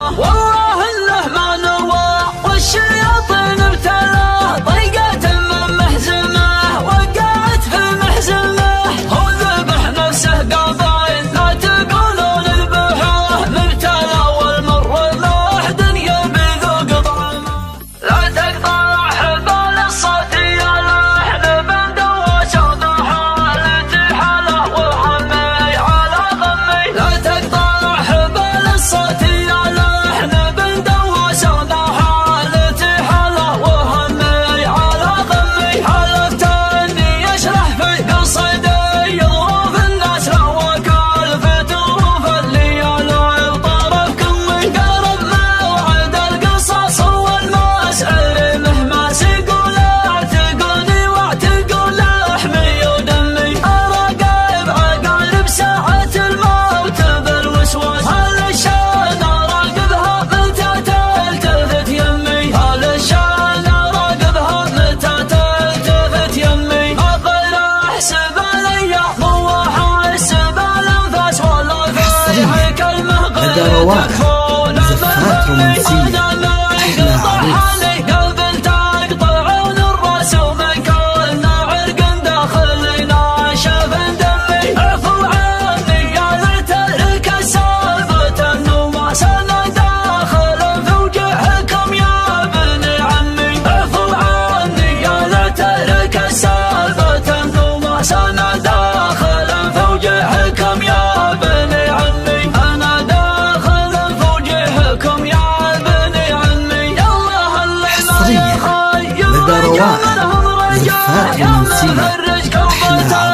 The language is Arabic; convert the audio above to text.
والله انه ما نوى والشياطين ابتلاه طريقة من محزمه وقعت في محزمه هو ذبح نفسه قبل لا تقولون ذبحوه مبتلى والمر له دنيا بذوق طعمه لا تقطع حبال الصوت يا لحن بند وشوطها لتحاله وهمي على غمي لا تقطع حبال الصوت يا لحن بند وشوطها لتحاله وهمي على غمي حلفت اني اشرح في قصيدي ظروف الناس لو وكلفت ظروف الليالي وطرف كمي قرب موعد القصص والمسعر مهما سيقوله تقولني واعتقول لحمي ودمي اراقب عقارب ساعة الموت بالوسواس هالشان اراقبها متى تلتفت يمي هالشان اراقبها متى تلتفت يمي اقل احسب الايام واحسب الانفاس ولا في كلمه غير تكون زفات رومانسية أحلى عريس. قلب تقطعون الراس ومن كلنا عرق داخلنا شاف دمي عفو عني يا لا ترك سالفة انه ما سنة داخل في وجهكم يا بني عمي عفو عني يا لا ترك سالفة انه ما سنة داخل في وجهكم يا بني عمي انا داخل في وجهكم يا بني عمي يلا هلا حصرياً لدى روائع زفات رومانسية أحلى